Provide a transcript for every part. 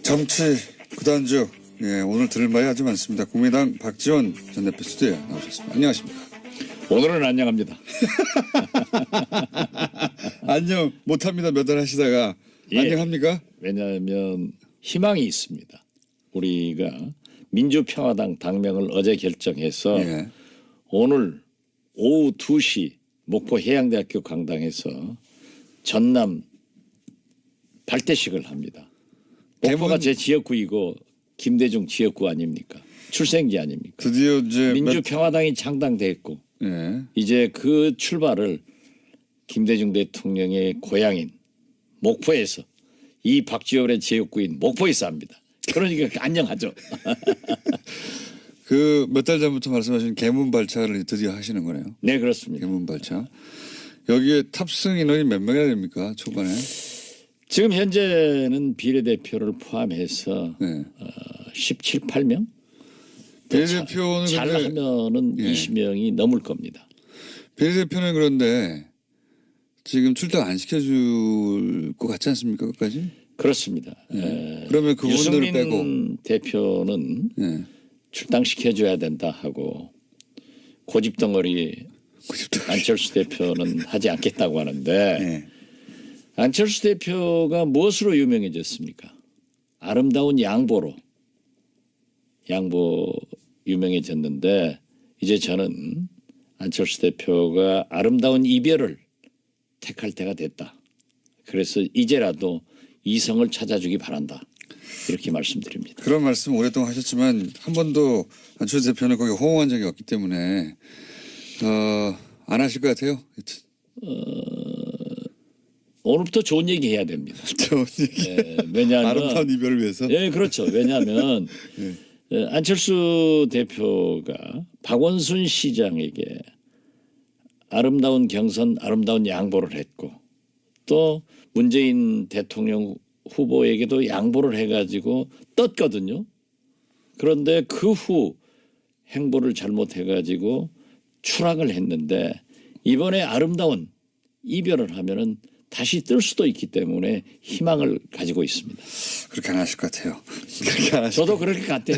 정치 구단주 오늘 들을 말이 아주 많습니다. 국민의당 박지원 전 대표 스튜디오에 나오셨습니다. 안녕하십니까? 오늘은 안녕합니다. 안녕 못합니다. 몇 달 하시다가 예. 안녕합니까? 왜냐하면 희망이 있습니다. 우리가 민주평화당 당명을 어제 결정해서 예. 오늘 오후 2시 목포 해양대학교 강당에서 전남 발대식을 합니다. 목포가 제 지역구이고 김대중 지역구 아닙니까? 출생지 아닙니까? 드디어 이제 민주평화당이 창당됐고 예. 이제 그 출발을 김대중 대통령의 고향인 목포에서 이 박지원의 지역구인 목포에서 합니다. 그러니까 안녕하죠. 그 몇 달 전부터 말씀하신 개문 발차를 드디어 하시는 거네요. 네, 그렇습니다. 개문 발차. 여기에 탑승 인원이 몇 명이나 됩니까? 초반에? 지금 현재는 비례대표를 포함해서 네. 17, 8명? 비례대표는 잘하면은 예. 20명이 넘을 겁니다. 비례대표는 그런데 지금 출당 안 시켜줄 것 같지 않습니까? 끝까지? 그렇습니다. 그러면 그분들을 유승민 빼고 대표는 예. 출당시켜줘야 된다 하고 고집덩어리 안철수 대표는 하지 않겠다고 하는데 예. 안철수 대표가 무엇으로 유명해졌습니까? 아름다운 양보 유명해졌는데 이제 저는 안철수 대표가 아름다운 이별을 택할 때가 됐다. 그래서 이제라도 이성을 찾아주기 바란다. 이렇게 말씀드립니다. 그런 말씀 오랫동안 하셨지만 한 번도 안철수 대표는 거기 호응한 적이 없기 때문에 안 하실 것 같아요. 오늘부터 좋은 얘기 해야 됩니다. 좋은 얘기. 왜냐하면 아름다운 이별을 위해서. 예, 그렇죠. 왜냐하면 안철수 대표가 박원순 시장에게 아름다운 경선, 아름다운 양보를 했고 또 문재인 대통령 후보에게도 양보를 해가지고 떴거든요. 그런데 그 후 행보를 잘못해가지고 추락을 했는데 이번에 아름다운 이별을 하면은 다시 뜰 수도 있기 때문에 희망을 가지고 있습니다. 그렇게 안 하실 것 같아요. 그렇게 안 하실 저도 그렇게 같아요.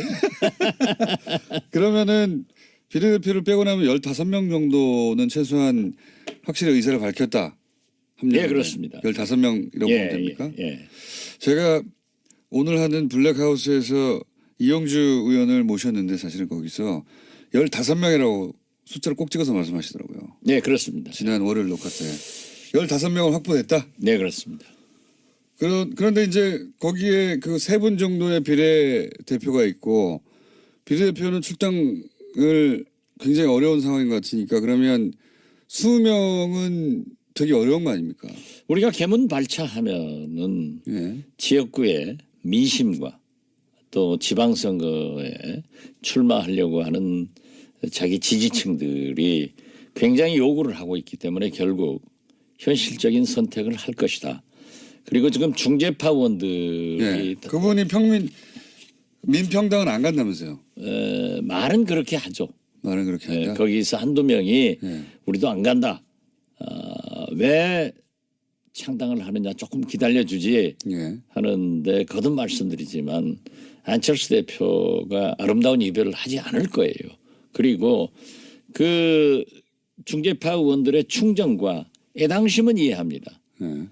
그러면은 비례대표를 빼고 나면 15명 정도는 최소한 확실히 의사를 밝혔다. 네, 그렇습니다. 15명이라고 보면 됩니까? 예. 제가 오늘 하는 블랙하우스에서 이영주 의원을 모셨는데 사실은 거기서 15명이라고 숫자를 꼭 찍어서 말씀하시더라고요. 네, 그렇습니다. 지난 월요일 녹화 때. 15명을 확보했다? 네, 그렇습니다. 그런데 이제 거기에 그 3분 정도의 비례대표가 있고 비례대표는 출당을 굉장히 어려운 상황인 것 같으니까 그러면 20명은 되게 어려운 거 아닙니까? 우리가 개문 발차하면은 예. 지역구의 민심과 또 지방선거에 출마하려고 하는 자기 지지층들이 굉장히 요구를 하고 있기 때문에 결국 현실적인 선택을 할 것이다. 그리고 지금 중재파 의원들이 예. 그분이 민평당은 안 간다면서요? 말은 그렇게 하죠. 말은 그렇게 한다. 거기서 한두 명이 예. 우리도 안 간다. 왜 창당을 하느냐 조금 기다려주지 예. 하는데 거듭 말씀드리지만 안철수 대표가 아름다운 이별을 하지 않을 거예요. 그리고 그 중재파 의원들의 충정과 애당심은 이해합니다. 예.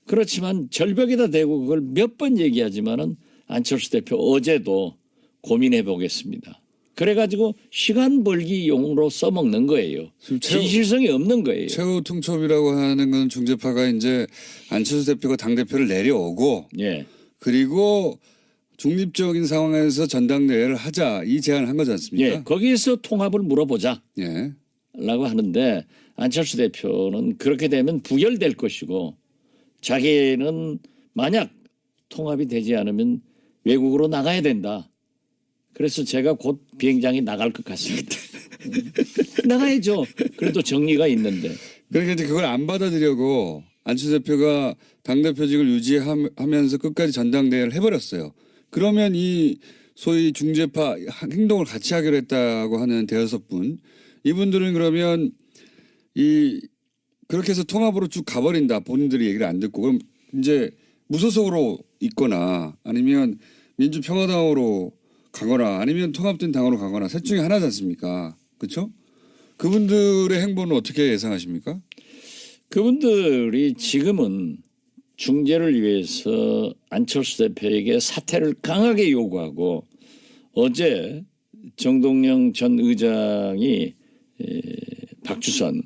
그렇지만 절벽에다 대고 그걸 몇 번 얘기하지만은 안철수 대표 어제도 고민해 보겠습니다. 그래가지고 시간 벌기용으로 써먹는 거예요. 진실성이 없는 거예요. 최후 통첩이라고 하는 건 중재파가 이제 안철수 대표가 당대표를 내려오고 예. 그리고 중립적인 상황에서 전당대회를 하자 이 제안을 한 거지 않습니까? 예. 거기에서 통합을 물어보자. 예. 라고 하는데 안철수 대표는 그렇게 되면 부결될 것이고 자기는 만약 통합이 되지 않으면 외국으로 나가야 된다. 그래서 제가 곧 비행장에 나갈 것 같습니다. 나가야죠. 그래도 정리가 있는데. 그러니까 이제 그걸 안 받아들이려고 안철수 대표가 당대표직을 유지하면서 끝까지 전당대회를 해버렸어요. 그러면 이 소위 중재파 행동을 같이 하기로 했다고 하는 대여섯 분 이분들은 그러면 그렇게 해서 통합으로 쭉 가버린다. 본인들이 얘기를 안 듣고 그럼 이제 무소속으로 있거나 아니면 민주평화당으로 가거나 아니면 통합된 당으로 가거나 셋 중에 하나지 않습니까? 그렇죠? 그분들의 행보는 어떻게 예상하십니까? 그분들이 지금은 중재를 위해서 안철수 대표에게 사퇴를 강하게 요구하고 어제 정동영 전 의장이 박주선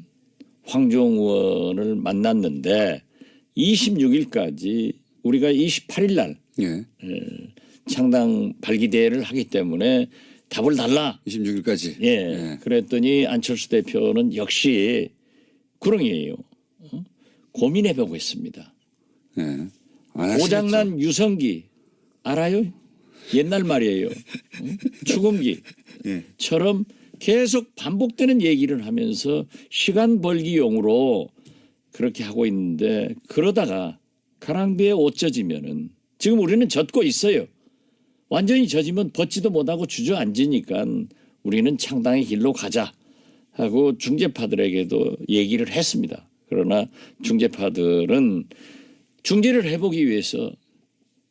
황교안 의원을 만났는데 26일까지 우리가 28일 날 예. 창당 발기대회를 하기 때문에 답을 달라. 26일까지. 예. 그랬더니 안철수 대표는 역시 구렁이에요. 고민해보고 있습니다. 예. 안 하시겠죠. 고장난 유성기 알아요? 옛날 말이에요. 죽음기처럼 계속 반복되는 얘기를 하면서 시간 벌기용으로 그렇게 하고 있는데 그러다가 가랑비에 옷 젖으면은 지금 우리는 젖고 있어요. 완전히 젖으면 벗지도 못하고 주저앉으니까 우리는 창당의 길로 가자 하고 중재파들에게도 얘기를 했습니다. 그러나 중재파들은 중재를 해보기 위해서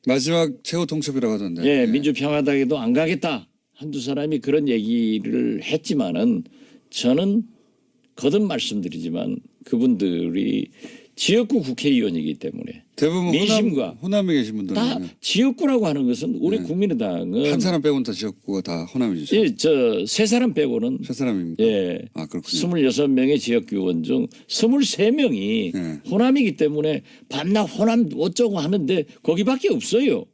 마지막 최후 통첩이라고 하던데. 예, 민주평화당에도 안 가겠다. 한두 사람이 그런 얘기를 했지만은 저는 거듭 말씀드리지만 그분들이 지역구 국회의원이기 때문에 대부분 민심과 호남에 계신 분들은 다 지역구라고 하는 것은 우리 국민의당은 한 사람 빼고는 다 지역구가 다 호남이죠. 예, 저 세 사람 빼고는 세 사람입니까? 예. 아, 그렇군요. 26명의 지역구의원 중 23명이 예. 호남이기 때문에 밤낮 호남 어쩌고 하는데 거기밖에 없어요.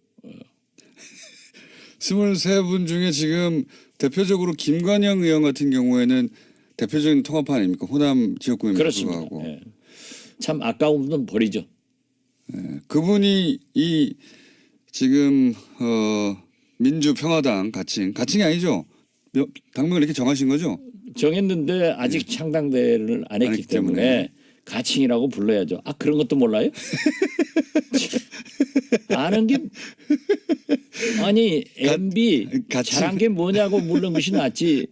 23분 중에 지금 대표적으로 김관영 의원 같은 경우에는 대표적인 통합파 아닙니까? 호남 지역구임에도 그렇습니다. 불구하고. 예. 참 아까운 분 버리죠. 그분이 이 지금 민주평화당 가칭이 아니죠? 당명을 이렇게 정하신 거죠? 정했는데 아직 창당대회를 안 했기 때문에 가칭이라고 불러야죠. 아 그런 것도 몰라요? 아는 게 아니 MB 가칭. 잘한 게 뭐냐고 물는 것이 낫지.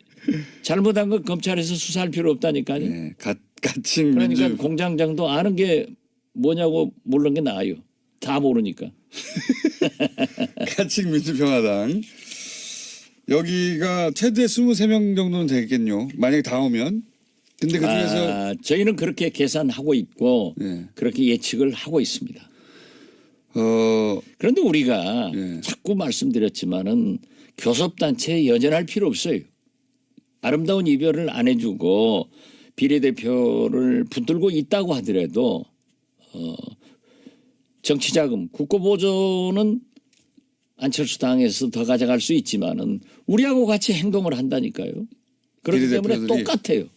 잘못한 건 검찰에서 수사할 필요 없다니까요. 네, 가칭 그러니까 민주 공장장도 아는 게 뭐냐고 물는 게 나아요. 다 모르니까. 가칭 민주평화당 여기가 최대 23명 정도는 되겠군요. 만약에 다 오면. 근데 그중에서 저희는 그렇게 계산하고 있고 예. 그렇게 예측을 하고 있습니다. 그런데 우리가 예. 자꾸 말씀드렸지만은 교섭단체에 연연할 필요 없어요. 아름다운 이별을 안 해주고 비례대표를 붙들고 있다고 하더라도 정치자금 국고보조는 안철수 당에서 더 가져갈 수 있지만은 우리하고 같이 행동을 한다니까요. 그렇기 때문에 비례대표들이. 똑같아요.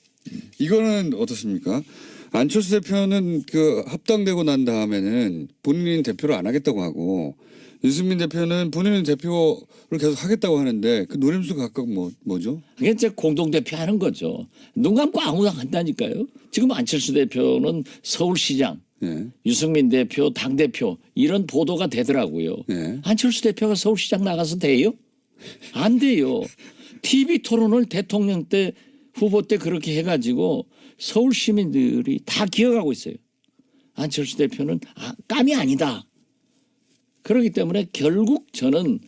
이거는 어떻습니까? 안철수 대표는 그 합당되고 난 다음에는 본인이 대표를 안 하겠다고 하고 유승민 대표는 본인은 대표를 계속 하겠다고 하는데 그 노림수 각각 뭐죠? 그게 이제 공동대표 하는 거죠. 눈 감고 아무나 한다니까요. 지금 안철수 대표는 서울시장, 예. 유승민 대표, 당대표 이런 보도가 되더라고요. 예. 안철수 대표가 서울시장 나가서 돼요? 안 돼요. TV 토론을 대통령 때 후보 때 그렇게 해가지고 서울 시민들이 다 기억하고 있어요. 안철수 대표는 깜이 아니다. 그렇기 때문에 결국 저는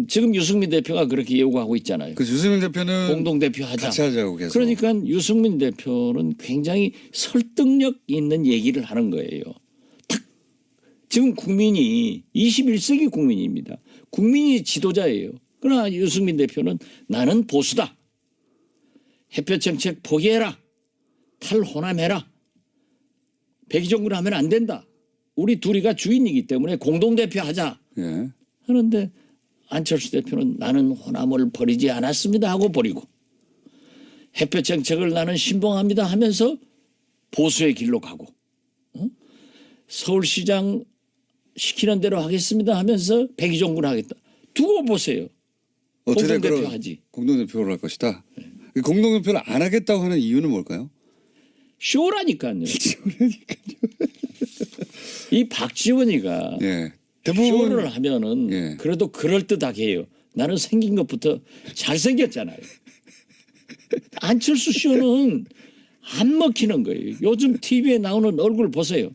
지금 유승민 대표가 그렇게 요구하고 있잖아요. 그 유승민 대표는 공동대표 하자. 같이 하자고 계속. 그러니까 유승민 대표는 굉장히 설득력 있는 얘기를 하는 거예요. 딱 지금 국민이 21세기 국민입니다. 국민이 지도자예요. 그러나 유승민 대표는 나는 보수다. 햇볕 정책 포기해라. 탈호남해라. 백의종군 하면 안 된다. 우리 둘이가 주인이기 때문에 공동대표 하자. 예. 하는데 안철수 대표는 나는 호남을 버리지 않았습니다 하고 버리고 햇볕 정책을 나는 신봉합니다 하면서 보수의 길로 가고 서울시장 시키는 대로 하겠습니다 하면서 백의종군 하겠다. 두고 보세요. 어떻게 공동대표 그런 하지. 공동대표를 할 것이다. 공동대표를 안 하겠다고 하는 이유는 뭘까요? 쇼라니까요. 이 박지원이가 예. 대부분 쇼를 하면은 예. 그래도 그럴듯하게 해요. 나는 생긴 것부터 잘생겼잖아요. 안철수 쇼는 안 먹히는 거예요. 요즘 TV에 나오는 얼굴 보세요.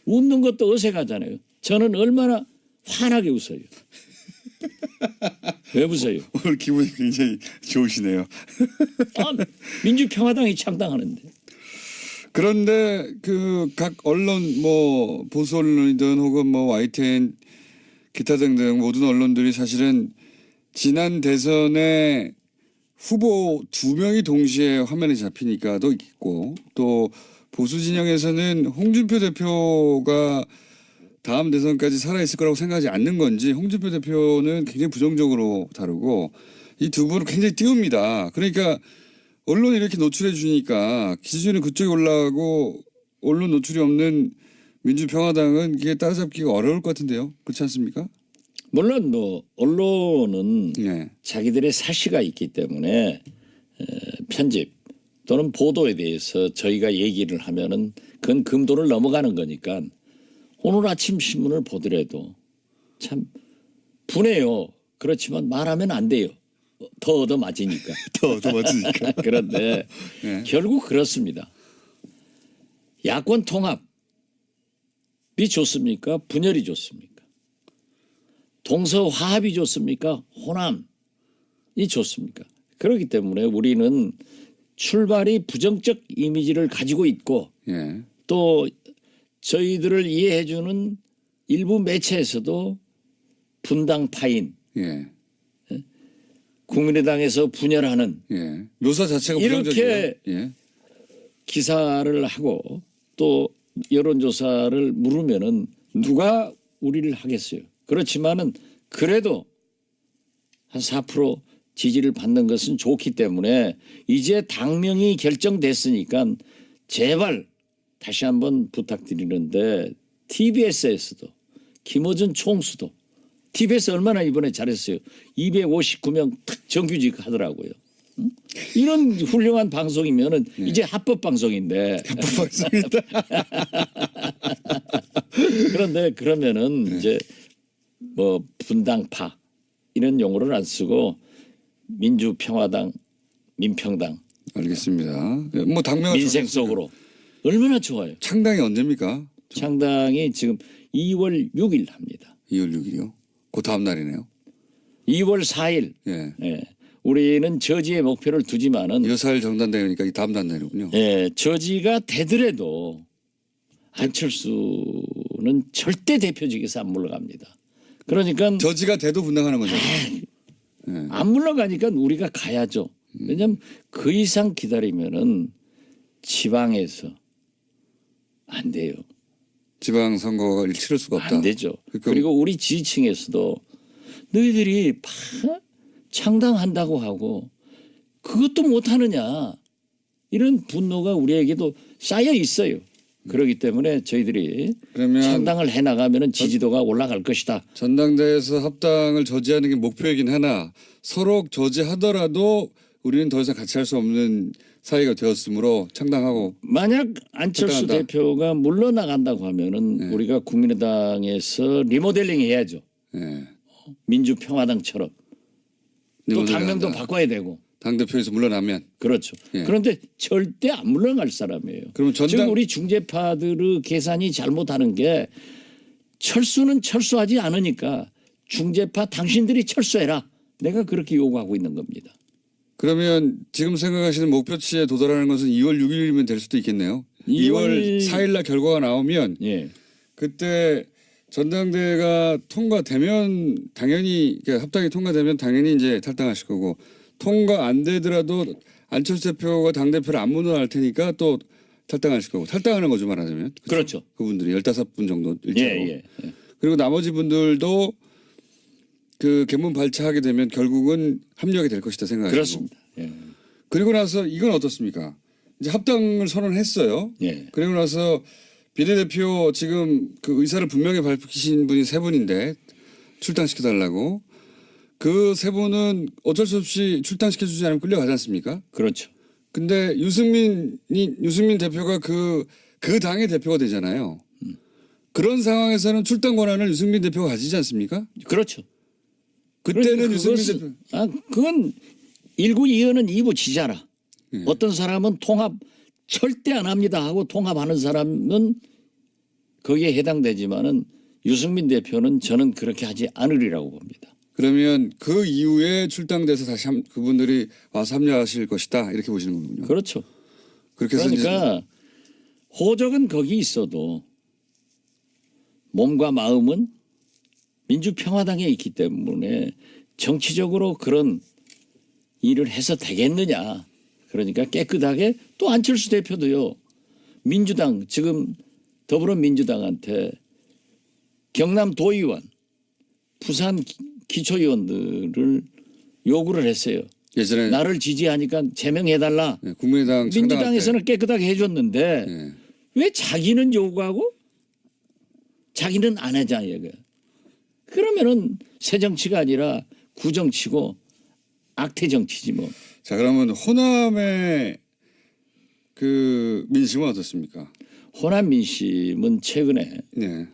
웃는 것도 어색하잖아요. 저는 얼마나 환하게 웃어요. 왜 웃어요? 오늘 기분이 굉장히 좋으시네요. 아, 민주평화당이 창당하는데. 그런데 그 각 언론 뭐 보수 언론이든 혹은 뭐 YTN 기타 등등 모든 언론들이 사실은 지난 대선에 후보 2명이 동시에 화면에 잡히니까도 있고 또 보수 진영에서는 홍준표 대표가 다음 대선까지 살아있을 거라고 생각하지 않는 건지 홍준표 대표는 굉장히 부정적으로 다루고 이 두 분은 굉장히 띄웁니다. 그러니까 언론이 이렇게 노출해 주니까 기준이 그쪽에 올라가고 언론 노출이 없는 민주평화당은 이게 따라잡기가 어려울 것 같은데요. 그렇지 않습니까? 물론 뭐 언론은 예. 자기들의 사시가 있기 때문에 편집 또는 보도에 대해서 저희가 얘기를 하면은 그건 금도를 넘어가는 거니까 오늘 아침 신문을 보더라도 참 분해요. 그렇지만 말하면 안 돼요. 더 얻어맞으니까. 더 맞으니까. 그런데 예. 결국 그렇습니다. 야권 통합이 좋습니까? 분열이 좋습니까? 동서화합이 좋습니까? 호남이 좋습니까? 그렇기 때문에 우리는 출발이 부정적 이미지를 가지고 있고 예. 또 저희들을 이해해주는 일부 매체에서도 분당파인 예. 국민의당에서 분열하는 예. 묘사 자체가 이렇게 부정적이에요. 예. 기사를 하고 또 여론조사를 물으면은 누가 우리를 하겠어요. 그렇지만은 그래도 한 4% 지지를 받는 것은 좋기 때문에 이제 당명이 결정됐으니까 제발 다시 한번 부탁드리는데 TBS에서도 김어준 총수도 TBS 얼마나 이번에 잘했어요. 259명 탁 정규직 하더라고요. 응? 이런 훌륭한 방송이면은 이제 합법 방송인데. 방송이다. 그런데 그러면은 이제 뭐 분당파 이런 용어를 안 쓰고 민주평화당, 민평당, 알겠습니다. 예, 뭐 당명 민생 속으로 얼마나 좋아요. 창당이 언제입니까? 창당이 지금 2월 6일 합니다. 2월 6일이요. 그 다음 날이네요. 2월 4일. 예. 예. 우리는 저지의 목표를 두지만은 2월 4일 정단되니까 이 다음 날이군요. 예, 저지가 되더라도 안철수는 절대 대표직에서 안 물러갑니다. 그러니까 저지가 돼도 분당하는 거죠. 안 물러가니까 우리가 가야죠. 왜냐하면 그 이상 기다리면은 지방에서 안 돼요. 지방선거가 치를 수가 없다. 안 되죠. 그러니까 그리고 우리 지지층에서도 너희들이 창당한다고 하고 그것도 못하느냐 이런 분노가 우리에게도 쌓여 있어요. 그렇기 때문에 저희들이 그러면 창당을 해나가면 지지도가 올라갈 것이다. 전당대회에서 합당을 저지하는 게 목표이긴 하나 서로 저지하더라도 우리는 더 이상 같이 할 수 없는 사이가 되었으므로 창당하고 만약 안철수 창당한다. 대표가 물러나간다고 하면은 우리가 국민의당에서 리모델링 해야죠. 예. 민주평화당처럼 또 리모델링 당명도 한다. 바꿔야 되고 당대표에서 물러나면 그렇죠. 예. 그런데 절대 안 물러날 사람이에요. 그러면 지금 우리 중재파들의 계산이 잘못하는 게 철수는 철수하지 않으니까 중재파 당신들이 철수해라. 내가 그렇게 요구하고 있는 겁니다. 그러면 지금 생각하시는 목표치에 도달하는 것은 2월 6일이면 될 수도 있겠네요. 2월 4일 날 결과가 나오면 예. 그때 전당대회가 통과되면 당연히 그러니까 합당이 통과되면 당연히 이제 탈당하실 거고 통과 안 되더라도 안철수 대표가 당대표를 안 물러날 테니까 또 탈당하실 거고 탈당하는 거죠 말하자면. 그렇죠. 그분들이 15분 정도 예, 일자로. 예. 그리고 나머지 분들도 그 개문 발차하게 되면 결국은 합류하게 될 것이다 생각하시고. 그렇습니다. 예. 그리고 나서 이건 어떻습니까? 이제 합당을 선언했어요. 예. 그리고 나서 비례대표 지금 그 의사를 분명히 밝히신 분이 3분인데 출당시켜달라고. 그 3분은 어쩔 수 없이 출당시켜주지 않으면 끌려가지 않습니까? 그렇죠. 근데 유승민 대표가 그 당의 대표가 되잖아요. 그런 상황에서는 출당 권한을 유승민 대표가 가지지 않습니까? 그렇죠. 그때는 그러니까 유승민 그것은- 대표. 그건 1구 2호는 2부 지자라. 예. 어떤 사람은 통합 절대 안 합니다 하고 통합하는 사람은 거기에 해당되지만은 유승민 대표는 저는 그렇게 하지 않으리라고 봅니다. 그러면 그 이후에 출당돼서 다시 그분들이 와서 합류하실 것이다 이렇게 보시는 거군요. 그렇죠. 그렇게 해서 그러니까 호적은 거기 있어도 몸과 마음은 민주평화당에 있기 때문에 정치적으로 그런 일을 해서 되겠느냐. 그러니까 깨끗하게 또 안철수 대표도요. 민주당 지금 더불어민주당한테 경남 도의원, 부산 기초의원들을 요구를 했어요. 예전에 나를 지지하니까 제명해달라. 네, 국민의당 민주당에서는 깨끗하게 해줬는데 네. 왜 자기는 요구하고 자기는 안 하자 이거. 그러면은 새 정치가 아니라 구정치고 악태 정치지 뭐. 자 그러면 호남의 그 민심은 어떻습니까? 호남 민심은 최근에 네.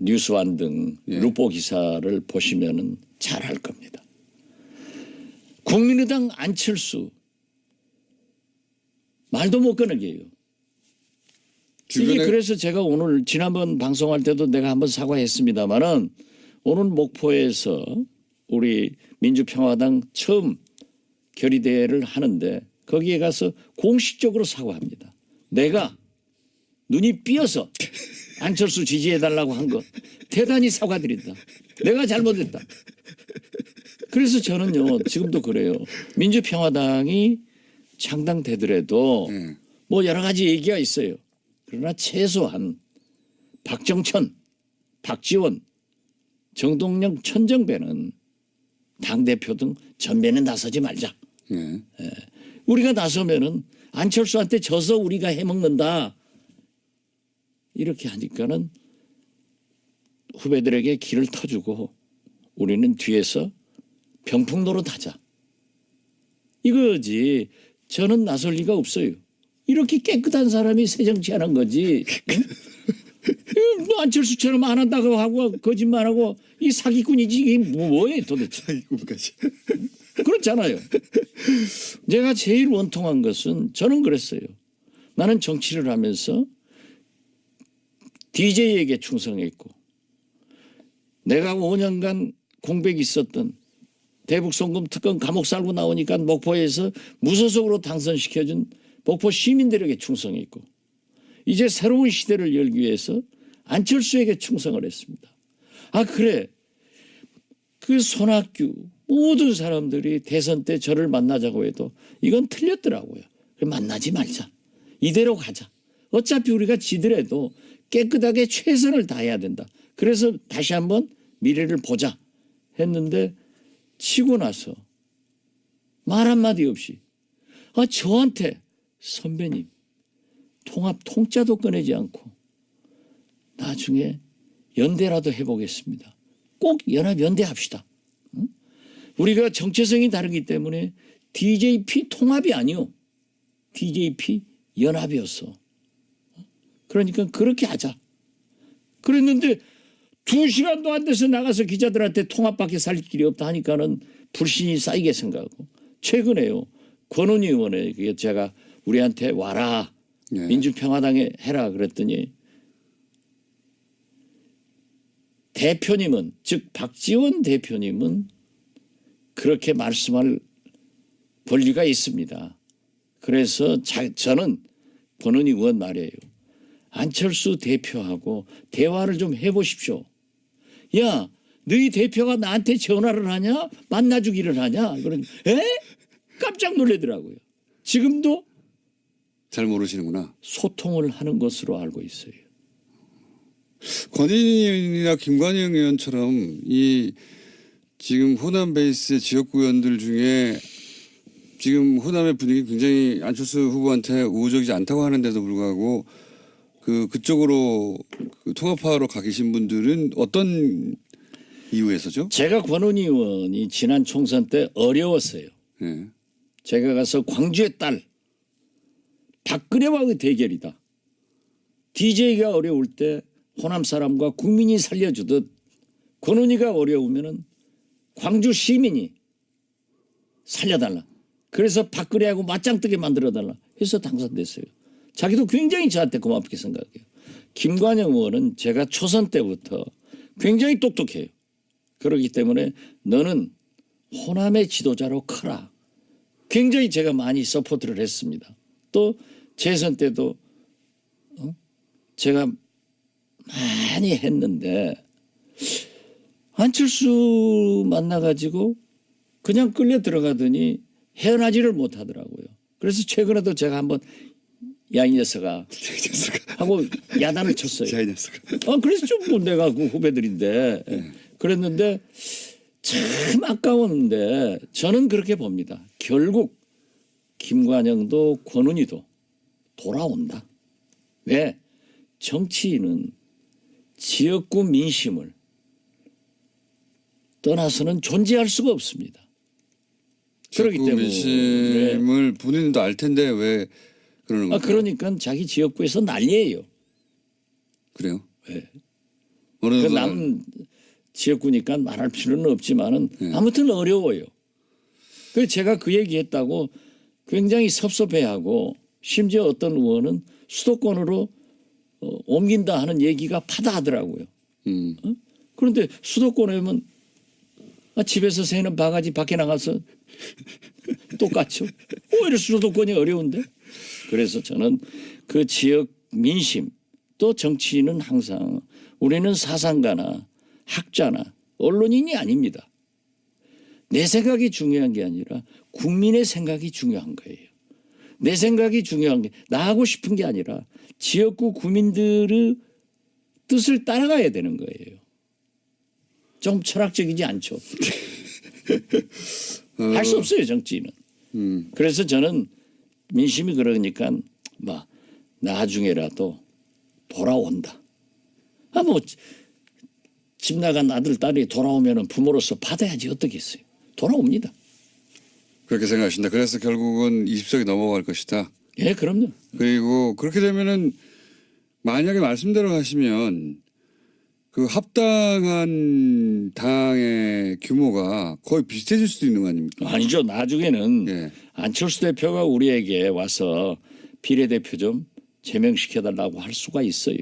뉴스완 등 예. 루포 기사를 보시면은 잘 알 겁니다. 국민의당 안철수 말도 못 꺼내게요. 이게 주변에 그래서 제가 오늘 지난번 방송할 때도 내가 한번 사과했습니다마는 오늘 목포에서 우리 민주평화당 처음 결의대회를 하는데 거기에 가서 공식적으로 사과합니다. 내가 눈이 삐어서 안철수 지지해달라고 한 거 대단히 사과드린다. 내가 잘못했다. 그래서 저는요 지금도 그래요. 민주평화당이 창당되더라도 네. 뭐 여러 가지 얘기가 있어요. 그러나 최소한 박정천, 박지원, 정동영, 천정배는 당대표 등 전면에 나서지 말자. 네. 우리가 나서면은 안철수한테 져서 우리가 해먹는다. 이렇게 하니까는 후배들에게 길을 터주고 우리는 뒤에서 병풍 노릇하자. 이거지. 저는 나설 리가 없어요. 이렇게 깨끗한 사람이 새 정치하는 거지. 응? 뭐 안철수처럼 안 한다고 하고 거짓말하고 이 사기꾼이지 이게 뭐예요 도대체. 사기꾼까지. 그렇잖아요. 제가 제일 원통한 것은 저는 그랬어요. 나는 정치를 하면서 DJ에게 충성했고 내가 5년간 공백이 있었던 대북송금 특검 감옥 살고 나오니까 목포에서 무소속으로 당선시켜준 목포 시민들에게 충성했고 이제 새로운 시대를 열기 위해서 안철수에게 충성을 했습니다. 아 그래 그 손학규 모든 사람들이 대선 때 저를 만나자고 해도 이건 틀렸더라고요. 만나지 말자. 이대로 가자. 어차피 우리가 지더라도 깨끗하게 최선을 다해야 된다. 그래서 다시 한번 미래를 보자 했는데 치고 나서 말 한마디 없이 저한테 선배님 통합 통짜도 꺼내지 않고 나중에 연대라도 해보겠습니다. 꼭 연합연대합시다. 응? 우리가 정체성이 다르기 때문에 DJP 통합이 아니요. DJP 연합이었어. 그러니까 그렇게 하자. 그랬는데 2시간도 안 돼서 나가서 기자들한테 통합밖에 살 길이 없다 하니까는 불신이 쌓이게 생각하고 최근에요. 권은희 의원에게 제가 우리한테 와라. 네. 민주평화당에 해라 그랬더니 대표님은 즉 박지원 대표님은 그렇게 말씀할 권리가 있습니다. 그래서 저는 권은희 의원 말이에요. 안철수 대표하고 대화를 좀 해보십시오. 야, 너희 대표가 나한테 전화를 하냐? 만나주기를 하냐? 그러니 깜짝 놀라더라고요. 지금도 잘 모르시는구나. 소통을 하는 것으로 알고 있어요. 권인이나 김관영 의원처럼 이 지금 호남 베이스 지역구 의원들 중에 지금 호남의 분위기 굉장히 안철수 후보한테 우호적이지 않다고 하는데도 불구하고 그쪽으로 통합하러 가 계신 분들은 어떤 이유에서죠? 제가 권은희 의원이 지난 총선 때 어려웠어요. 네. 제가 가서 광주의 딸 박근혜와의 대결이다. DJ가 어려울 때 호남 사람과 국민이 살려주듯 권은희가 어려우면은 광주 시민이 살려달라. 그래서 박근혜하고 맞짱 뜨게 만들어달라 해서 당선됐어요. 자기도 굉장히 저한테 고맙게 생각해요. 김관영 의원은 제가 초선 때부터 굉장히 똑똑해요. 그렇기 때문에 너는 호남의 지도자로 커라. 굉장히 제가 많이 서포트를 했습니다. 또 재선 때도 제가 많이 했는데 안철수 만나가지고 그냥 끌려 들어가더니 헤어나지를 못하더라고요. 그래서 최근에도 제가 한번 야 이 녀석아 하고 야단을 쳤어요. 야, 이 녀석아. 그래서 좀 내가 그 후배들인데 그랬는데 참 아까웠는데 저는 그렇게 봅니다. 결국 김관영도 권은희도 돌아온다. 왜? 정치인은 지역구 민심을 떠나서는 존재할 수가 없습니다. 그렇기 때문에 민심을 본인도 알 텐데 왜 그러는 거예요? 그러니까 자기 지역구에서 난리예요. 그래요? 네. 어느 정도 남 지역구니까 말할 필요는 없지만은 아무튼 어려워요. 그래서 제가 그 얘기했다고 굉장히 섭섭해하고 심지어 어떤 의원은 수도권으로 옮긴다 하는 얘기가 파다하더라고요. 그런데 수도권에 오면 집에서 새는 바가지 밖에 나가서 똑같죠. 오히려 수도권이 어려운데. 그래서 저는 그 지역 민심 또 정치인은 항상 우리는 사상가나 학자나 언론인이 아닙니다. 내 생각이 중요한 게 아니라 국민의 생각이 중요한 거예요. 내 생각이 중요한 게 나하고 싶은 게 아니라 지역구 구민들의 뜻을 따라가야 되는 거예요. 좀 철학적이지 않죠. 할 수 없어요 정치인은. 그래서 저는 민심이 그러니까 뭐 나중에라도 돌아온다. 뭐 집 나간 아들 딸이 돌아오면 부모로서 받아야지 어떻겠어요. 돌아옵니다. 그렇게 생각하신다. 그래서 결국은 20석이 넘어갈 것이다. 예, 그럼요. 그리고 그렇게 되면은 만약에 말씀대로 하시면 그 합당한 당의 규모가 거의 비슷해질 수도 있는 거 아닙니까? 아니죠. 나중에는 예. 안철수 대표가 우리에게 와서 비례대표 좀 제명시켜달라고 할 수가 있어요.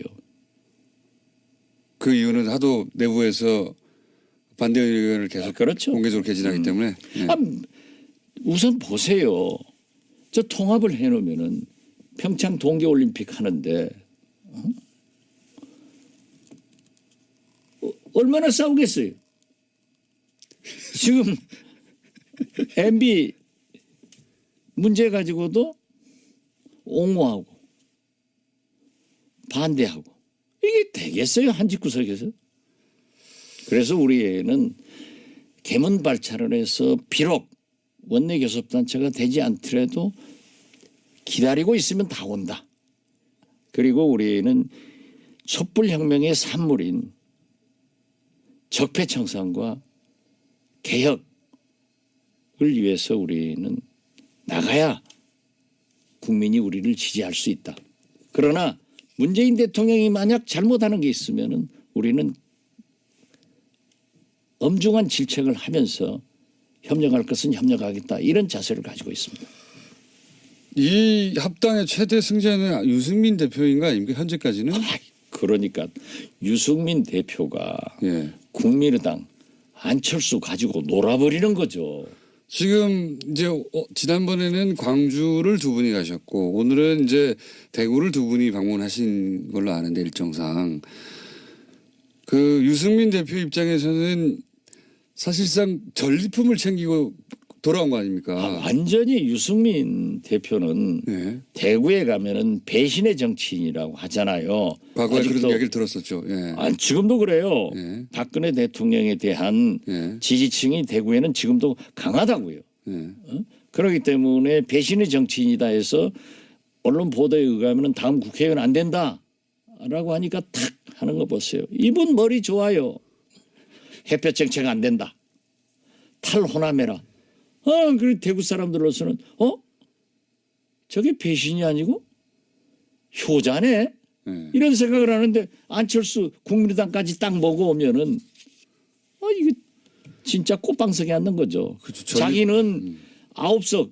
그 이유는 하도 내부에서 반대 의견을 계속 그렇죠. 공개적으로 개진하기 때문에. 예. 우선 보세요. 저 통합을 해놓으면은 평창 동계올림픽 하는데 얼마나 싸우겠어요. 지금 MB 문제 가지고도 옹호하고 반대하고 이게 되겠어요 한 집구석에서. 그래서 우리는 개문발차를 해서 비록 원내교섭단체가 되지 않더라도 기다리고 있으면 다 온다. 그리고 우리는 촛불혁명의 산물인 적폐청산과 개혁을 위해서 우리는 나가야 국민이 우리를 지지할 수 있다. 그러나 문재인 대통령이 만약 잘못하는 게 있으면은 우리는 엄중한 질책을 하면서 협력할 것은 협력하겠다. 이런 자세를 가지고 있습니다. 이 합당의 최대 승자는 유승민 대표인 거 아닙니까? 현재까지는? 그러니까 유승민 대표가 예. 국민의당 안철수 가지고 놀아버리는 거죠. 지금 이제 지난번에는 광주를 두 분이 가셨고 오늘은 이제 대구를 두 분이 방문하신 걸로 아는데 일정상 그 유승민 대표 입장에서는 사실상 전리품을 챙기고 돌아온 거 아닙니까? 완전히 유승민 대표는 예. 대구에 가면은 배신의 정치인이라고 하잖아요. 과거에 아직도, 그런 이야기를 들었었죠. 예. 지금도 그래요. 예. 박근혜 대통령에 대한 예. 지지층이 대구에는 지금도 강하다고요. 예. 그렇기 때문에 배신의 정치인이다 해서 언론 보도에 의하면 다음 국회의원 안 된다라고 하니까 탁 하는 거 보세요. 이분 머리 좋아요. 햇볕 정책 안 된다. 탈호남해라. 그리고 대구 사람들로서는 저게 배신이 아니고 효자네. 예. 이런 생각을 하는데 안철수 국민의당까지 딱 먹어오면은 이게 진짜 꽃방석에 앉는 거죠. 그렇죠. 자기는 9석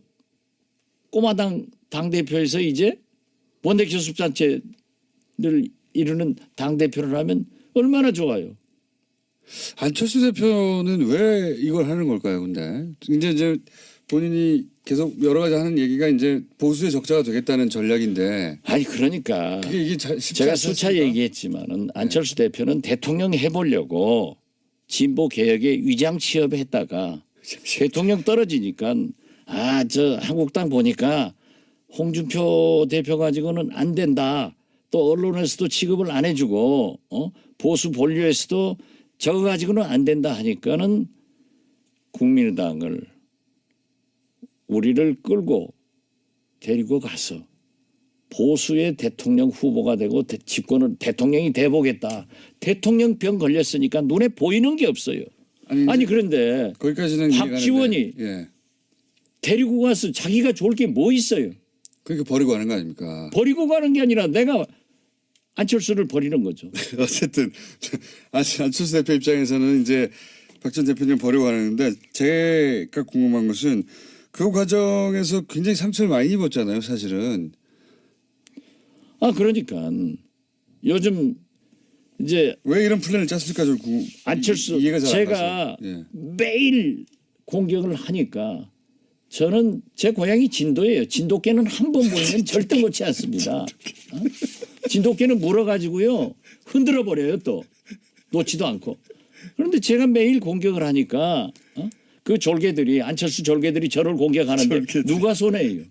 꼬마당 당대표에서 이제 원내교섭단체를 이루는 당 대표를 하면 얼마나 좋아요. 안철수 대표는 왜 이걸 하는 걸까요? 근데 이제 본인이 계속 여러 가지 하는 얘기가 이제 보수의 적자가 되겠다는 전략인데 아니 그러니까 이게 쉽지 제가 않지 수차 않습니까? 얘기했지만은 안철수 대표는 대통령 해보려고 진보 개혁에 위장 취업했다가 대통령 떨어지니까 저 한국당 보니까 홍준표 대표 가지고는 안 된다. 또 언론에서도 취급을 안 해주고 보수 본류에서도 저거 가지고는 안 된다 하니까는 국민의당을 우리를 끌고 데리고 가서 보수의 대통령 후보가 되고 집권을 대통령이 돼보겠다. 대통령 병 걸렸으니까 눈에 보이는 게 없어요. 아니 그런데 거기까지는 박지원이 이해가 가는데, 예. 데리고 가서 자기가 좋을 게 뭐 있어요. 그러니까 버리고 가는 거 아닙니까? 버리고 가는 게 아니라 내가 안철수를 버리는 거죠. 어쨌든 안철수 대표 입장에서는 이제 박 전 대표님 버리고 가는데 제가 궁금한 것은 그 과정에서 굉장히 상처를 많이 입었잖아요, 사실은. 그러니까 요즘 이제 왜 이런 플랜을 짰을까 좀 안철수 이해가 잘 안 제가 가서. 예. 매일 공격을 하니까 저는 제 고향이 진도예요. 진돗개는 한 번 보이면 절대 놓지 않습니다. 진돗개는 물어가지고요 흔들어 버려요 또 놓지도 않고. 그런데 제가 매일 공격을 하니까 그 졸개들이 안철수 졸개들이 저를 공격하는데 누가 손해예요?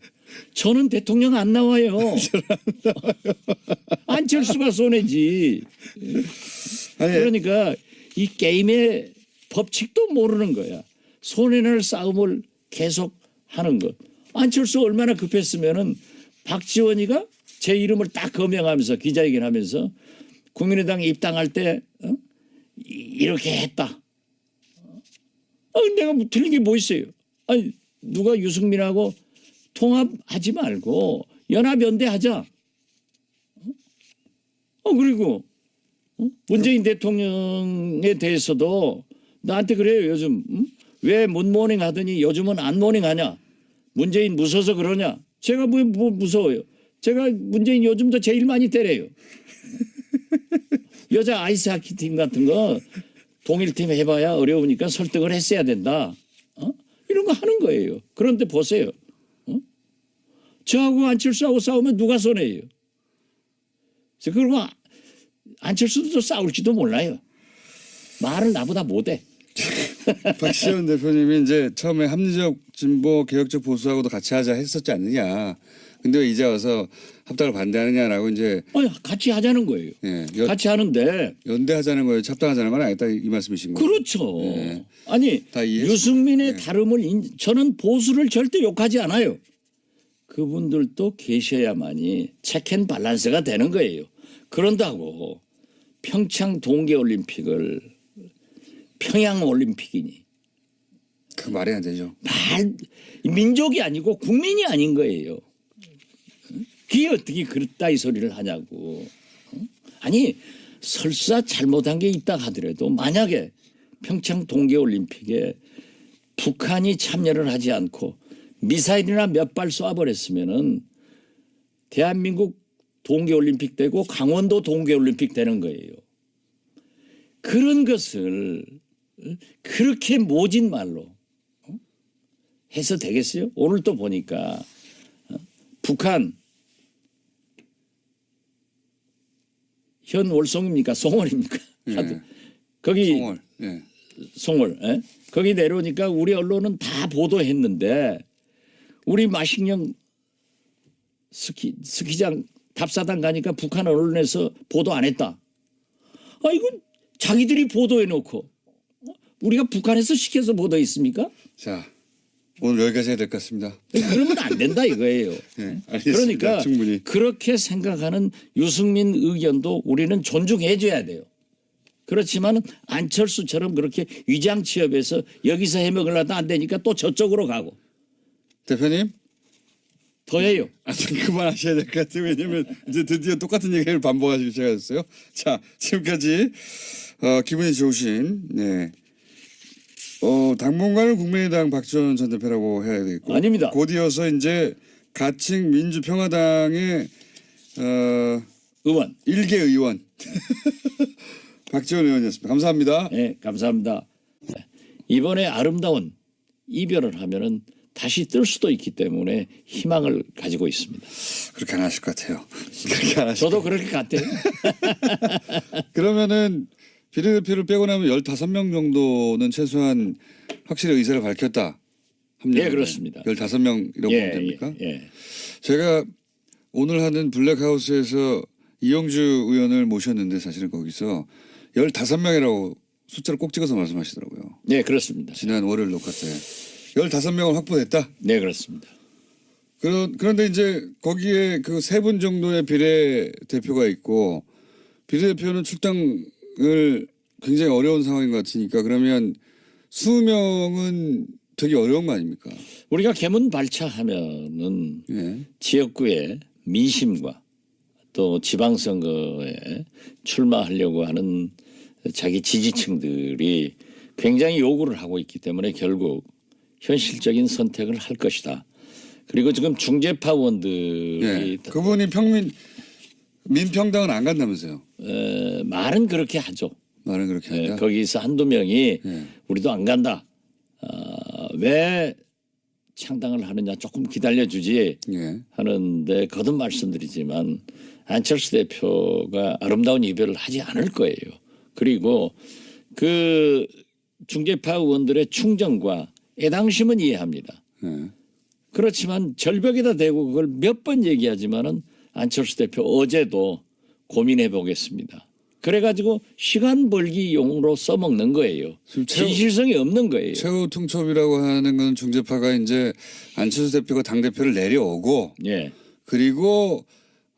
저는 대통령 안 나와요. 안철수가 손해지. 그러니까 이 게임의 법칙도 모르는 거야. 손해날 싸움을 계속 하는 것. 안철수 얼마나 급했으면은 박지원이가 제 이름을 딱 거명하면서 기자회견하면서 국민의당 입당할 때 이렇게 했다. 내가 틀린 게 뭐 있어요? 아니 누가 유승민하고 통합하지 말고 연합연대하자. 그리고 문재인 대통령에 대해서도 나한테 그래요 요즘. 왜 문모닝 하더니 요즘은 안 모닝하냐. 문재인 무서워서 그러냐. 제가 뭐 무서워요. 제가 문재인 요즘도 제일 많이 때려요. 여자 아이스하키 팀 같은 거 동일팀 해봐야 어려우니까 설득을 했어야 된다. 이런 거 하는 거예요. 그런데 보세요. 저하고 안철수하고 싸우면 누가 손해예요. 그리고 안철수도 싸울지도 몰라요. 말을 나보다 못해. 박시원 대표님이 이제 처음에 합리적 진보 개혁적 보수하고도 같이 하자 했었지 않느냐. 근데 왜 이제 와서 합당을 반대하느냐라고 이제 같이 하자는 거예요. 예, 같이 하는데 연대하자는 거예요. 합당하자는 건 아니다 이 말씀이신 거예요. 그렇죠. 예. 아니 다 이해했습니다. 유승민의 예. 다름을 저는 보수를 절대 욕하지 않아요. 그분들도 계셔야만이 체크앤 밸런스가 되는 거예요. 그런다고 평창 동계올림픽을 평양올림픽이니 그 말이 안 되죠. 민족이 아니고 국민이 아닌 거예요. 그게 어떻게 그렇다 이 소리를 하냐고. 아니 설사 잘못한 게 있다 하더라도 만약에 평창 동계올림픽에 북한이 참여를 하지 않고 미사일이나 몇 발 쏴버렸으면은 대한민국 동계올림픽 되고 강원도 동계올림픽 되는 거예요. 그런 것을 그렇게 모진 말로 해서 되겠어요? 오늘 또 보니까 북한 현 월송입니까? 송월입니까? 예. 거기 송월. 예. 송월. 예? 거기 내려오니까 우리 언론은 다 보도했는데 우리 마식령 스키장 답사단 가니까 북한 언론에서 보도 안 했다. 이건 자기들이 보도해놓고 우리가 북한에서 시켜서 보도했습니까? 자 오늘 여기까지 해야 될 것 같습니다. 그러면 안 된다 이거예요. 네, 알겠습니다. 그러니까 충분히. 그렇게 생각하는 유승민 의견도 우리는 존중해 줘야 돼요. 그렇지만 안철수처럼 그렇게 위장 취업해서 여기서 해먹으려다 안 되니까 또 저쪽으로 가고 대표님 더 해요. 그만하셔야 될 것 같아요. 왜냐하면 이제 드디어 똑같은 얘기를 반복하시기 시작하셨어요. 자 지금까지 기분이 좋으신 네. 당분간은 국민의당 박지원 전 대표라고 해야 되겠고 아닙니다. 곧 이어서 이제 가칭 민주평화당의 의원. 일개 의원 박지원 의원이었습니다. 감사합니다. 네, 감사합니다. 네. 이번에 아름다운 이별을 하면은 다시 뜰 수도 있기 때문에 희망을 가지고 있습니다. 그렇게 안 하실 것 같아요. 그렇게 안 하실 저도 그렇게 같아요. 그러면은 비례대표를 빼고 나면 15명 정도는 최소한 확실히 의사를 밝혔다. 예, 그렇습니다. 15명이라고 보면 됩니까? 예. 제가 오늘 하는 블랙하우스에서 이영주 의원을 모셨는데 사실은 거기서 15명이라고 숫자를 꼭 찍어서 말씀하시더라고요. 네, 그렇습니다. 지난 월요일 녹화 때 15명을 확보했다. 네, 그렇습니다. 그런데 이제 거기에 그 3분 정도의 비례대표가 있고 비례대표는 출당을 굉장히 어려운 상황인 것 같으니까 그러면 20명은 되게 어려운 거 아닙니까? 우리가 개문 발차하면은 예. 지역구의 민심과 또 지방선거에 출마하려고 하는 자기 지지층들이 굉장히 요구를 하고 있기 때문에 결국 현실적인 선택을 할 것이다. 그리고 지금 중재파 의원들이 예. 그분이 민평당은 안 간다면서요? 말은 그렇게 하죠. 말은 그렇게 한다. 거기서 한두 명이 예. 우리도 안 간다. 왜 창당을 하느냐 조금 기다려주지 예. 하는데 거듭 말씀드리지만 안철수 대표가 아름다운 이별을 하지 않을 거예요. 그리고 그 중재파 의원들의 충정과 애당심은 이해합니다. 예. 그렇지만 절벽에다 대고 그걸 몇 번 얘기하지만은 안철수 대표 어제도 고민해 보겠습니다. 그래가지고 시간 벌기용으로 써먹는 거예요. 진실성이 없는 거예요. 최후 통첩이라고 하는 건 중재파가 이제 안철수 대표가 당대표를 내려오고 예. 그리고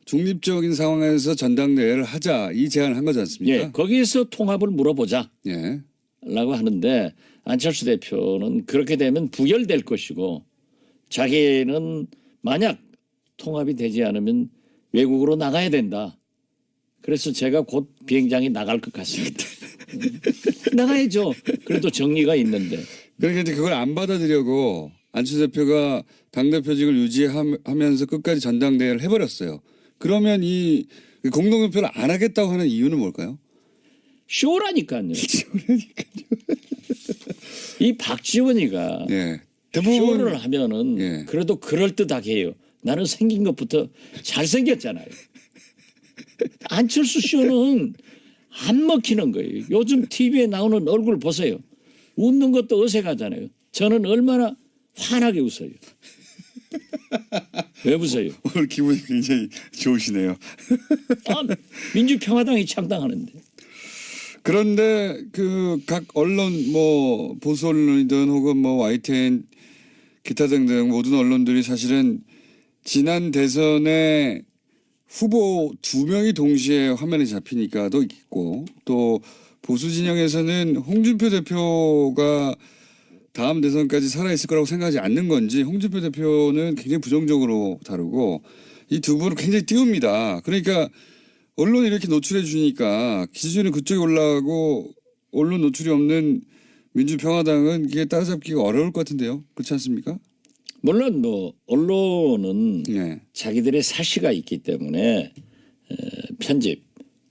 중립적인 상황에서 전당대회를 하자 이 제안을 한 거지 않습니까? 예. 거기에서 통합을 물어보자. 예. 라고 하는데 안철수 대표는 그렇게 되면 부결될 것이고 자기는 만약 통합이 되지 않으면 외국으로 나가야 된다. 그래서 제가 곧 비행장에 나갈 것 같습니다. 나가야죠. 그래도 정리가 있는데. 그러니까 이제 그걸 안 받아들이려고 안철수 대표가 당대표직을 유지하면서 끝까지 전당대회를 해버렸어요. 그러면 이 공동대표를 안 하겠다고 하는 이유는 뭘까요? 쇼라니까요. 이 박지원이가 예. 쇼를 하면은 예. 그래도 그럴듯하게 해요. 나는 생긴 것부터 잘생겼잖아요. 안철수 쇼는 안 먹히는 거예요. 요즘 TV에 나오는 얼굴 보세요. 웃는 것도 어색하잖아요. 저는 얼마나 환하게 웃어요. 왜 웃어요? 오늘 기분이 굉장히 좋으시네요. 민주평화당이 창당하는데. 그런데 그 각 언론 뭐 보수 언론이든 혹은 뭐 YTN 기타 등등 모든 언론들이 사실은 지난 대선에 후보 2명이 동시에 화면에 잡히니까도 있고 또 보수 진영에서는 홍준표 대표가 다음 대선까지 살아있을 거라고 생각하지 않는 건지 홍준표 대표는 굉장히 부정적으로 다루고 이 두 분을 굉장히 띄웁니다. 그러니까 언론이 이렇게 노출해 주니까 기준이 그쪽에 올라가고 언론 노출이 없는 민주평화당은 이게 따라잡기가 어려울 것 같은데요. 그렇지 않습니까? 물론 뭐 언론은 예. 자기들의 사시가 있기 때문에 편집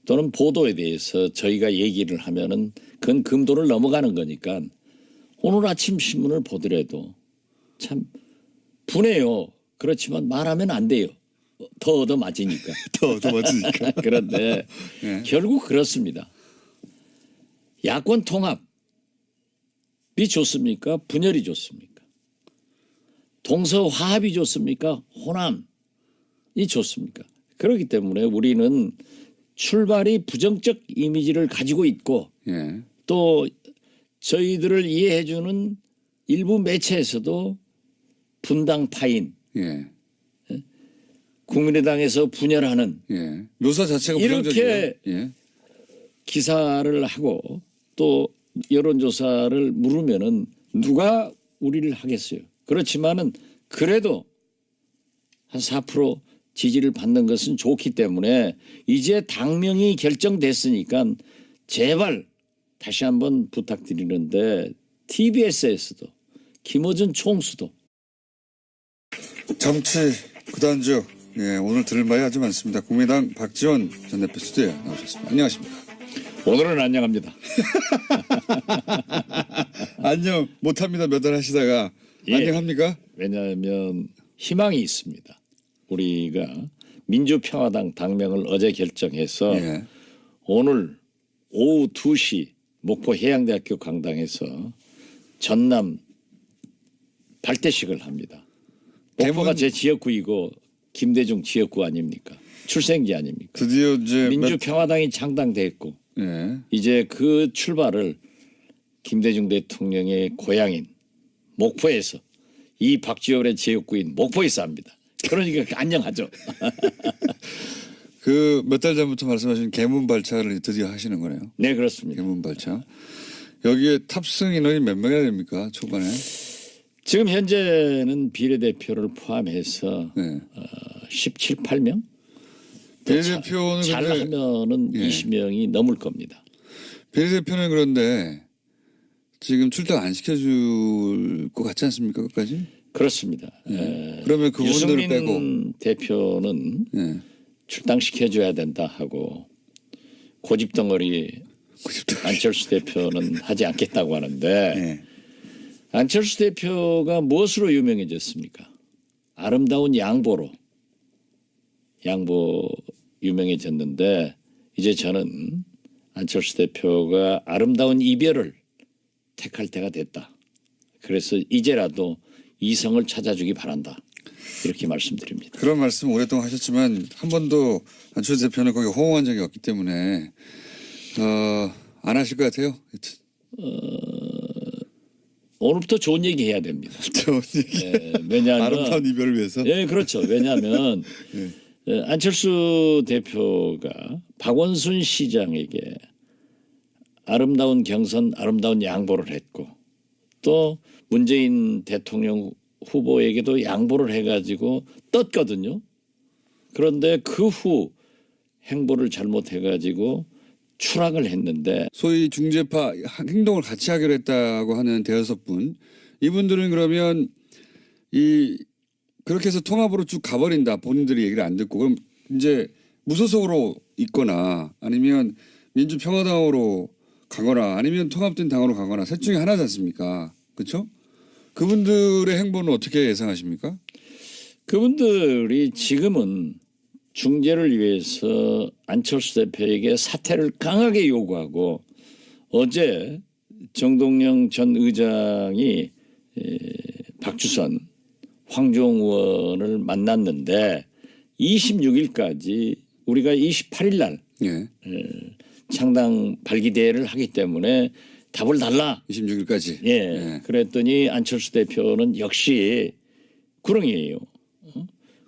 또는 보도에 대해서 저희가 얘기를 하면은 그건 금도를 넘어가는 거니까 오늘 아침 신문을 보더라도 참 분해요. 그렇지만 말하면 안 돼요. 더 얻어맞으니까. 더 맞으니까. 그런데 예. 결국 그렇습니다. 야권 통합이 좋습니까? 분열이 좋습니까? 동서 화합이 좋습니까? 호남이 좋습니까? 그렇기 때문에 우리는 출발이 부정적 이미지를 가지고 있고 예. 또 저희들을 이해해주는 일부 매체에서도 분당파인 예. 국민의당에서 분열하는 예. 묘사 자체가 이렇게 부정적이에요. 예. 기사를 하고 또 여론조사를 물으면은 누가 우리를 하겠어요. 그렇지만은 그래도 한 4% 지지를 받는 것은 좋기 때문에 이제 당명이 결정됐으니까 제발 다시 한번 부탁드리는데 TBS에서도 김어준 총수도 정치 구단주 예, 오늘 들을 말이 아주 많습니다. 국민의당 박지원 전 대표 스튜디오에 나오셨습니다. 안녕하십니까? 오늘은 안녕합니다. 안녕 못합니다. 몇 달 하시다가 예. 안녕합니까? 왜냐하면 희망이 있습니다. 우리가 민주평화당 당명을 어제 결정해서 예. 오늘 오후 2시 목포 해양대학교 강당에서 전남 발대식을 합니다. 목포가 제 지역구이고 김대중 지역구 아닙니까? 출생지 아닙니까? 드디어 이제 민주평화당이 창당됐고 예. 이제 그 출발을 김대중 대통령의 고향인 목포에서 이 박지원의 지역구인 목포에서 합니다. 그러니까 안녕하죠. 그 몇 달 전부터 말씀하신 개문 발차를 드디어 하시는 거네요. 네, 그렇습니다. 개문 발차. 여기에 탑승 인원이 몇 명이나 됩니까? 초반에? 지금 현재는 비례대표를 포함해서 네. 17, 18명? 비례대표는 잘하면은 예. 20명이 넘을 겁니다. 비례대표는 그런데 지금 출당 안 시켜줄 것 같지 않습니까? 끝까지? 그렇습니다. 그러면 그분들을 유승민 빼고 대표는 예. 출당시켜줘야 된다 하고 고집덩어리 안철수 대표는 하지 않겠다고 하는데 예. 안철수 대표가 무엇으로 유명해졌습니까? 아름다운 양보로 유명해졌는데 이제 저는 안철수 대표가 아름다운 이별을 택할 때가 됐다. 그래서 이제라도 이성을 찾아주기 바란다. 이렇게 말씀드립니다. 그런 말씀 오랫동안 하셨지만 한 번도 안철수 대표는 거기 호응한 적이 없기 때문에 안 하실 것 같아요. 오늘부터 좋은 얘기 해야 됩니다. 좋은 얘기. 왜냐하면 아름다운 이별을 위해서. 예, 그렇죠. 왜냐하면 안철수 대표가 박원순 시장에게 아름다운 경선, 아름다운 양보를 했고 또 문재인 대통령 후보에게도 양보를 해가지고 떴거든요. 그런데 그 후 행보를 잘못해가지고 추락을 했는데 소위 중재파 행동을 같이 하기로 했다고 하는 대여섯 분 이분들은 그러면 그렇게 해서 통합으로 쭉 가버린다. 본인들이 얘기를 안 듣고 그럼 이제 무소속으로 있거나 아니면 민주평화당으로 가거나 아니면 통합된 당으로 가거나 셋 중에 하나지 않습니까? 그렇죠? 그분들의 행보는 어떻게 예상하십니까? 그분들이 지금은 중재를 위해서 안철수 대표에게 사퇴를 강하게 요구하고 어제 정동영 전 의장이 박주선 황교안 의원을 만났는데 26일까지 우리가 28일 날 예. 창당 발기대회를 하기 때문에 답을 달라. 26일까지. 예. 예. 그랬더니 안철수 대표는 역시 구렁이에요.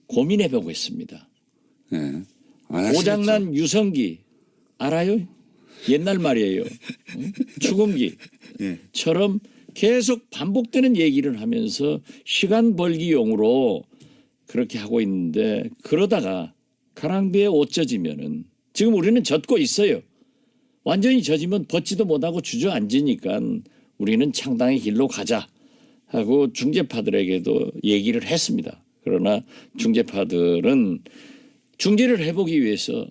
고민해보고 있습니다. 예. 안 하시겠죠. 고장난 유성기 알아요? 옛날 말이에요. 추금기처럼 계속 반복되는 얘기를 하면서 시간 벌기용으로 그렇게 하고 있는데 그러다가 가랑비에 옷 젖으면은 지금 우리는 젖고 있어요. 완전히 젖으면 벗지도 못하고 주저앉으니까 우리는 창당의 길로 가자 하고 중재파들에게도 얘기를 했습니다. 그러나 중재파들은 중재를 해보기 위해서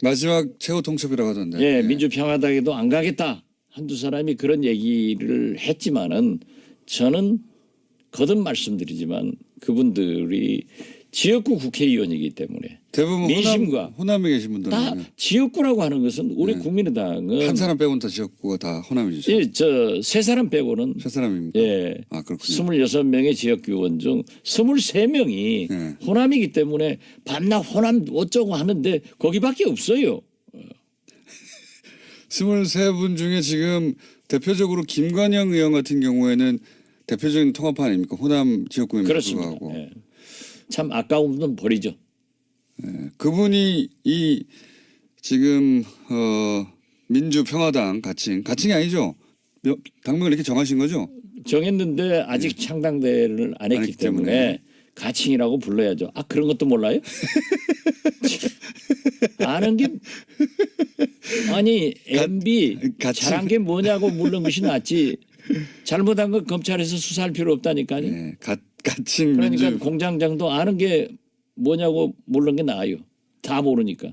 마지막 최후 통첩이라고 하던데. 예, 민주평화당에도 안 가겠다. 한두 사람이 그런 얘기를 했지만은 저는 거듭 말씀드리지만 그분들이 지역구 국회의원이기 때문에 대부분 민심과 호남에 계신 분들은 다 지역구라고 하는 것은 우리 국민의당은 한 사람 빼고는 다 지역구가 다 호남이죠. 예, 저 세 사람 빼고는 세 사람입니까? 예. 아, 그렇군요. 26명의 지역구 의원 중 23명이 예. 호남이기 때문에 밤낮 호남 어쩌고 하는데 거기밖에 없어요. 23분 중에 지금 대표적으로 김관영 의원 같은 경우에는 대표적인 통합파 아닙니까? 호남 지역구임에도 그렇습니다. 불구하고. 예. 참 아까운 분 버리죠. 그분이 이 지금 민주평화당 가칭이 아니죠? 당명을 이렇게 정하신 거죠? 정했는데 아직 창당대를 안 했기 때문에 가칭이라고 불러야죠. 아 그런 것도 몰라요? 아는 게 아니 MB 잘한 게 뭐냐고 물는 것이 낫지. 잘못한 건 검찰에서 수사할 필요 없다니까요. 네, 가칭 그러니까 민주 공장장도 아는 게 뭐냐고 물는 게 나아요. 다 모르니까.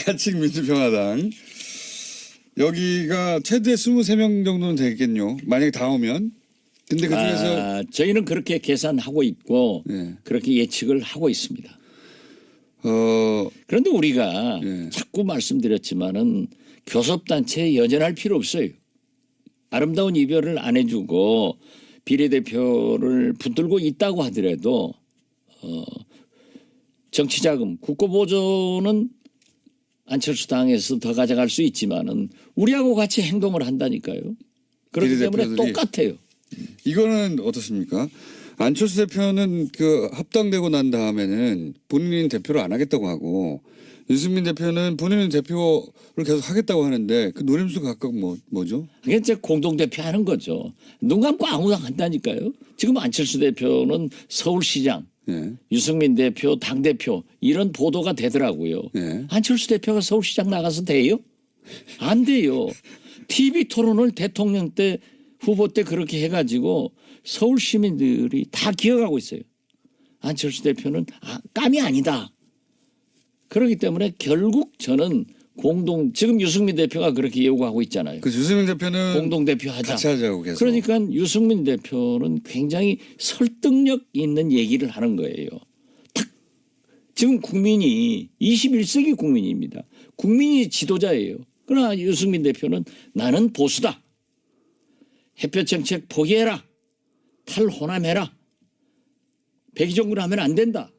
가칭 민주평화당 여기가 최대 23명 정도는 되겠군요. 만약에 다 오면. 근데 그중에서 저희는 그렇게 계산하고 있고 예. 그렇게 예측을 하고 있습니다. 어, 그런데 우리가 예. 자꾸 말씀드렸지만은 교섭단체에 연연할 필요 없어요. 아름다운 이별을 안 해주고 비례대표를 붙들고 있다고 하더라도 정치자금 국고보조는 안철수 당에서 더 가져갈 수 있지만은 우리하고 같이 행동을 한다니까요. 그렇기 때문에 비례대표들이. 똑같아요. 이거는 어떻습니까? 안철수 대표는 그 합당되고 난 다음에는 본인은 대표를 안 하겠다고 하고 유승민 대표는 본인은 대표를 계속 하겠다고 하는데 그 노림수 각각 뭐죠? 그게 이제 공동대표 하는 거죠. 눈 감고 아무나 한다니까요. 지금 안철수 대표는 서울시장, 예. 유승민 대표, 당대표 이런 보도가 되더라고요. 예. 안철수 대표가 서울시장 나가서 돼요? 안 돼요. TV 토론을 대통령 때 후보 때 그렇게 해가지고 서울 시민들이 다 기억하고 있어요. 안철수 대표는 깜이 아니다. 그렇기 때문에 결국 저는 지금 유승민 대표가 그렇게 요구하고 있잖아요. 그 유승민 대표는 공동대표 하자. 같이 하자고 계속. 그러니까 유승민 대표는 굉장히 설득력 있는 얘기를 하는 거예요. 딱 지금 국민이 21세기 국민입니다. 국민이 지도자예요. 그러나 유승민 대표는 나는 보수다. 햇볕 정책 포기해라. 탈호남해라. 백의종군 하면 안 된다.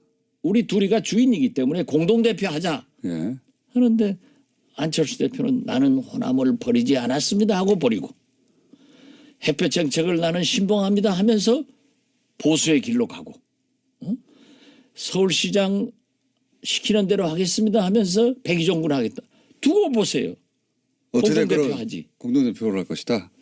우리 둘이가 주인이기 때문에 공동대표 하자. 예. 하는데 안철수 대표는 나는 호남을 버리지 않았습니다 하고 버리고 햇볕 정책을 나는 신봉합니다 하면서 보수의 길로 가고 서울시장 시키는 대로 하겠습니다 하면서 백의종군 하겠다. 두고 보세요. 어떻게 공동대표 그런 하지. 공동대표를 할 것이다.